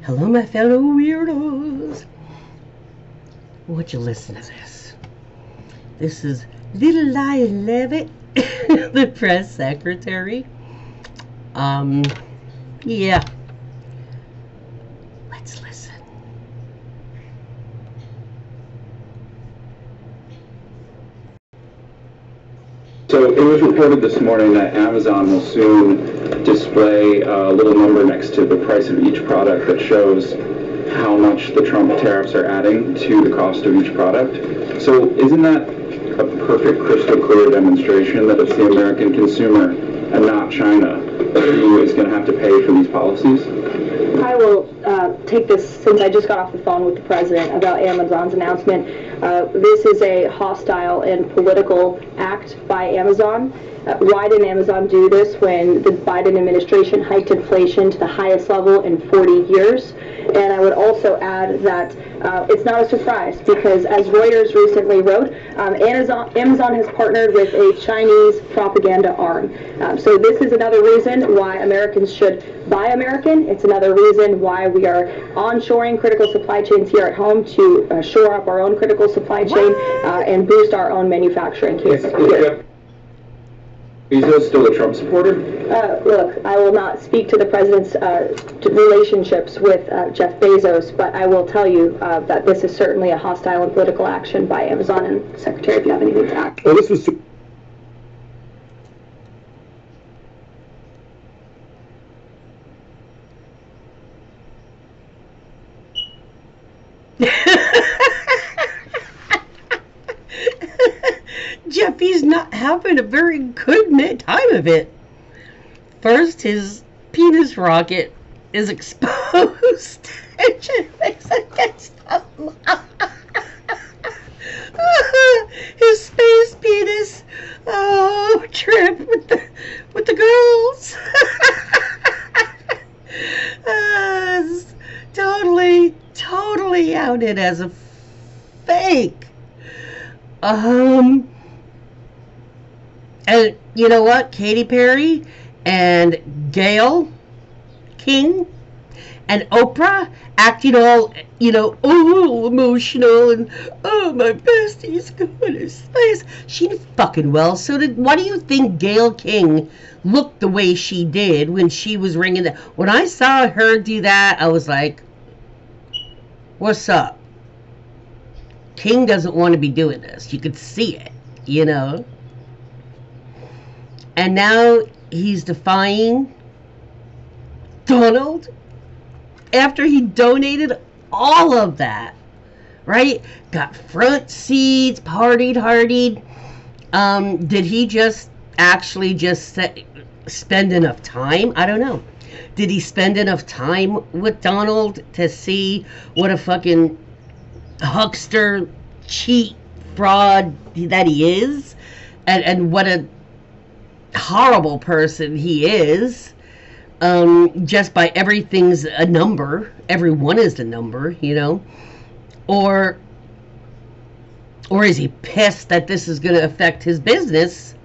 Hello, my fellow weirdos. Would you listen to this? This is Little Lion Levitt, the press secretary. Yeah. Let's listen. So it was reported this morning that Amazon will soon display a little number next to the price of each product that shows how much the Trump tariffs are adding to the cost of each product. So isn't that a perfect crystal clear demonstration that it's the American consumer and not China who is going to have to pay for these policies? I will take this, since I just got off the phone with the president about Amazon's announcement. This is a hostile and political act by Amazon. Why didn't Amazon do this when the Biden administration hiked inflation to the highest level in 40 years? And I would also add that it's not a surprise because, as Reuters recently wrote, Amazon has partnered with a Chinese propaganda arm. So this is another reason why Americans should buy American. It's another reason why we are onshoring critical supply chains here at home to shore up our own critical supply chain and boost our own manufacturing here. Bezos still a Trump supporter? Look, I will not speak to the president's relationships with Jeff Bezos, but I will tell you that this is certainly a hostile and political action by Amazon. And Secretary, if you have anything to add. Well, this was. Jeffy's not having a very good time of it. First, his penis rocket is exposed. And Jeffy's against him. His space penis. Oh, trip with the girls. Totally outed as a fake. And you know what? Katy Perry and Gayle King and Oprah acting all, emotional and, oh, my bestie's going to space. She did fucking well. So why do you think Gayle King looked the way she did when she was ringing the... When I saw her do that, I was like, what's up? King doesn't want to be doing this. You could see it, And now he's defying Donald after he donated all of that, right? Got front seats, partied. Did he just spend enough time? I don't know. Did he spend enough time with Donald to see what a fucking huckster, cheat, fraud that he is? And what a horrible person he is, just by everything's a number, everyone is a number, or is he pissed that this is going to affect his business?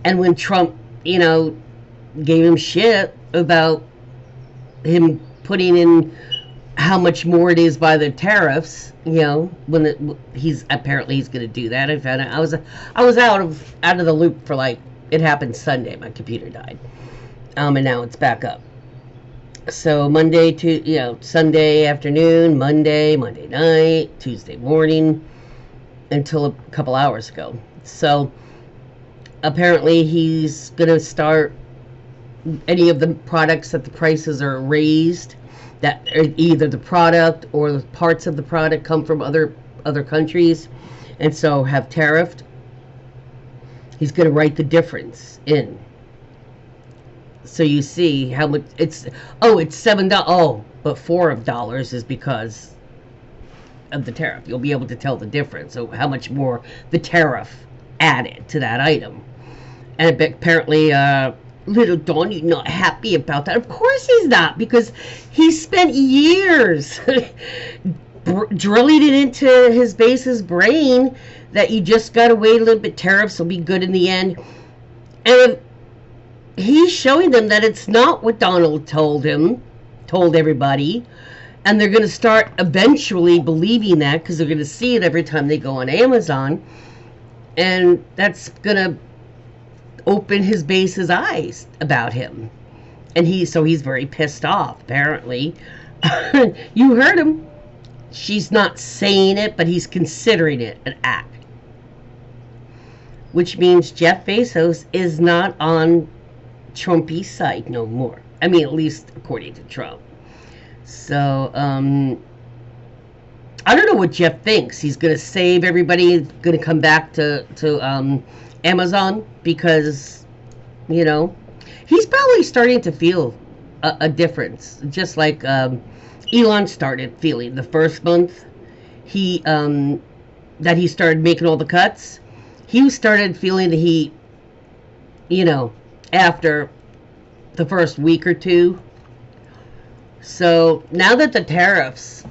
And when Trump gave him shit about him putting in how much more it is by the tariffs, when he's going to do that. I found out I was out of the loop for it happened Sunday. My computer died, and now it's back up. So Monday to Sunday afternoon, Monday night, Tuesday morning, until a couple hours ago. So apparently he's going to start any of the products that the prices are raised, that either the product or the parts of the product come from other countries, and so have tariffed. He's going to write the difference in, so you see how much it's $7. Oh, but $4 is because of the tariff. You'll be able to tell the difference. So how much more the tariff added to that item, and apparently little Donnie's not happy about that. Of course he's not, because he spent years drilling it into his base's brain that you just gotta wait a little bit, tariffs will be good in the end. And he's showing them that it's not what Donald told him told everybody, and they're going to start eventually believing that because they're going to see it every time they go on Amazon, and that's going to open his base's eyes about him. And he's very pissed off, apparently. You heard him. She's not saying it, but he's considering it an act. Which means Jeff Bezos is not on Trumpy's side no more. I mean, at least according to Trump. So, I don't know what Jeff thinks. He's going to save everybody, going to come back to Amazon because, he's probably starting to feel a difference. Just like Elon started feeling the first month that he started making all the cuts. He started feeling the heat, after the first week or two. So now that the tariffs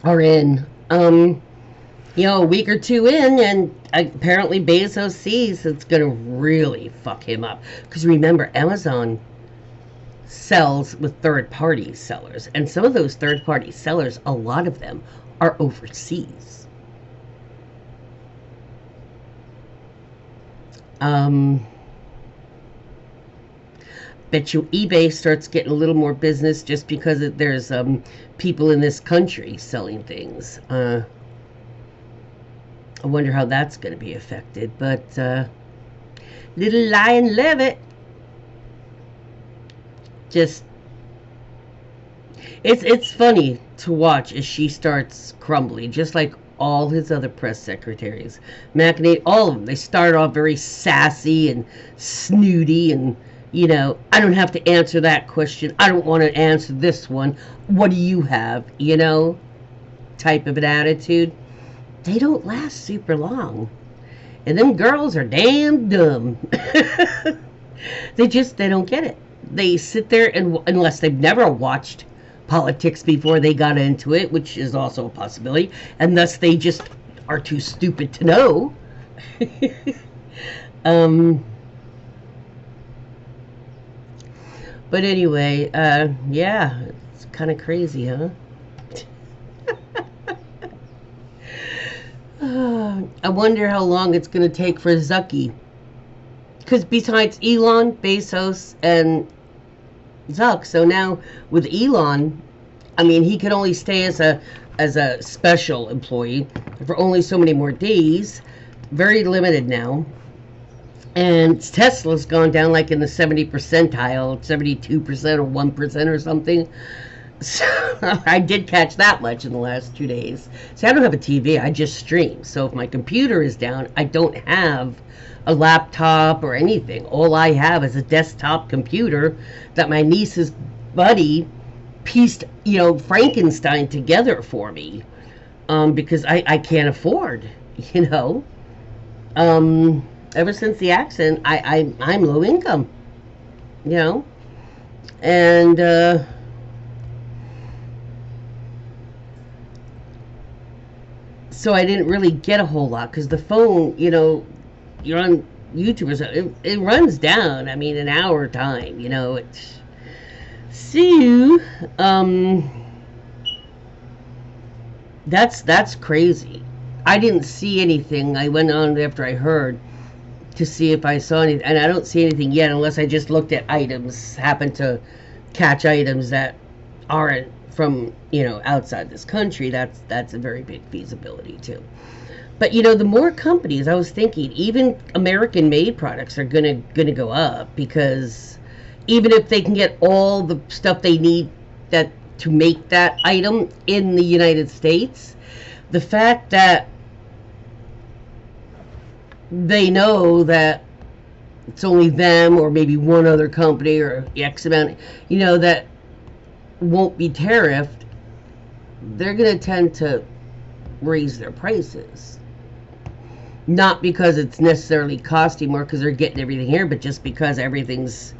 are in, a week or two in, and apparently Bezos sees it's going to really fuck him up. Because remember, Amazon sells with third-party sellers. And some of those third-party sellers, a lot of them, are overseas. Bet you eBay starts getting a little more business just because there's people in this country selling things. I wonder how that's going to be affected, but little Lion Levitt just it's funny to watch as she starts crumbling, just like all his other press secretaries. McEnany, all of them, they start off very sassy and snooty and, I don't have to answer that question. I don't want to answer this one. What do you have? Type of an attitude. They don't last super long. And them girls are damn dumb. They don't get it. They sit there and, unless they've never watched politics before they got into it, which is also a possibility, and thus they just are too stupid to know. But anyway, yeah, it's kind of crazy, huh? I wonder how long it's going to take for Zucky. Because besides Elon, Bezos, and Zuck, so now with Elon, I mean, he can only stay as a special employee for only so many more days. Very limited now. And Tesla's gone down like in the 70 percentile, 72% or 1% or something. So I did catch that much in the last 2 days. See, I don't have a TV, I just stream. So if my computer is down, I don't have a laptop or anything. All I have is a desktop computer that my niece's buddy pieced, Frankenstein together for me. Because I can't afford, Ever since the accident, I'm low income, and so I didn't really get a whole lot because the phone, you're on YouTube or something, it runs down. I mean, an hour time, it's so that's crazy. I didn't see anything. I went on after I heard to see if I saw anything, and I don't see anything yet unless I just looked at items, happen to catch items that aren't from, outside this country. That's a very big feasibility too. But the more companies, I was thinking, even American-made products are gonna go up, because even if they can get all the stuff they need to make that item in the United States, the fact that they know that it's only them or maybe one other company or X amount, that won't be tariffed, they're going to tend to raise their prices. Not because it's necessarily costing more because they're getting everything here, but just because everything's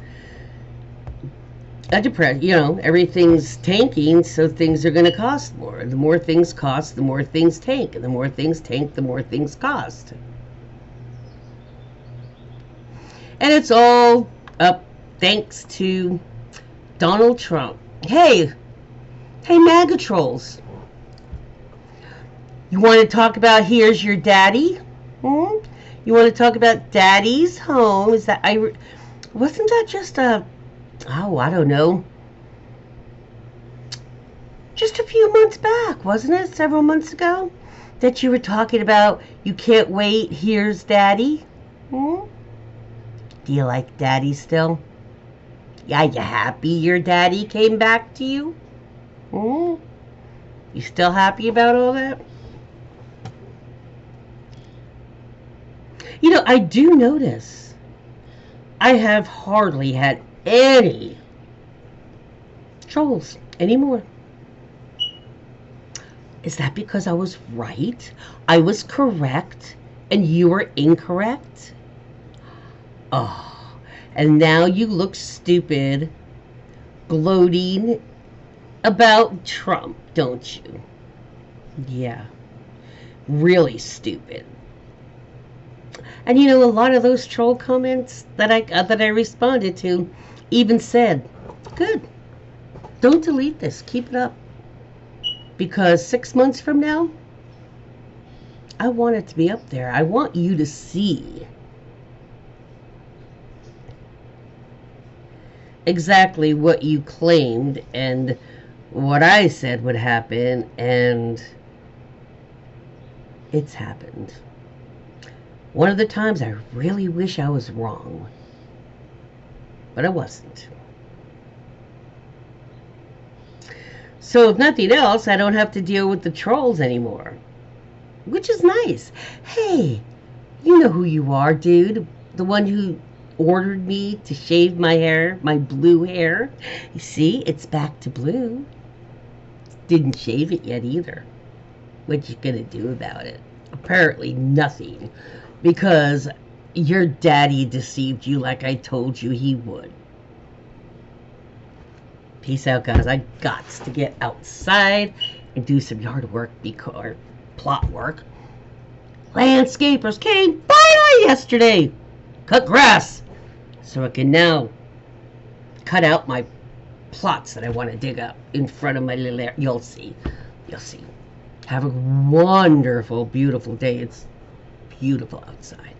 everything's tanking, so things are going to cost more. The more things cost, the more things tank. And the more things tank, the more things cost. And it's all up thanks to Donald Trump. Hey, hey, MAGA trolls. You want to talk about here's your daddy? Hmm? You want to talk about daddy's home? Is that wasn't that just I don't know, just a few months back, wasn't it? Several months ago that you were talking about you can't wait, here's daddy. Hmm? Do you like daddy still? Yeah, you happy your daddy came back to you? Hmm? You still happy about all that? You know, I do notice I have hardly had any trolls anymore. Is that because I was right? I was correct and you were incorrect? Oh, and now you look stupid gloating about Trump, don't you? Yeah, really stupid. And you know, a lot of those troll comments that I responded to even said, "Good, don't delete this. Keep it up because 6 months from now, I want it to be up there. I want you to see exactly what you claimed and what I said would happen, and it's happened." One of the times I really wish I was wrong, but I wasn't. So if nothing else, I don't have to deal with the trolls anymore, which is nice. Hey, you know who you are, dude. The one who ordered me to shave my hair, my blue hair. You see, it's back to blue. Didn't shave it yet either. What you gonna do about it? Apparently nothing, because your daddy deceived you like I told you he would. Peace out, guys. I got to get outside and do some yard work or plot work. Landscapers came by yesterday, cut grass, so I can now cut out my plots that I want to dig up in front of my little area. You'll see. You'll see. Have a wonderful, beautiful day. It's beautiful outside.